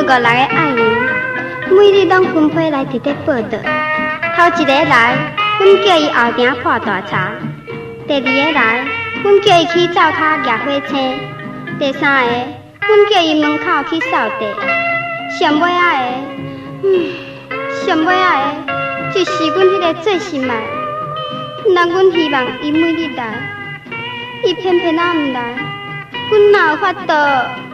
5、6个爱人，每日拢分批来直直报道。头一个来，阮叫伊后庭泡大茶；第二个来，阮叫伊去灶骹夹火青；第三个，阮叫伊门口去扫地。上尾仔的，上尾仔的，就是阮迄个最心爱。若阮希望伊每日来，伊偏偏啊毋来，阮哪有法度？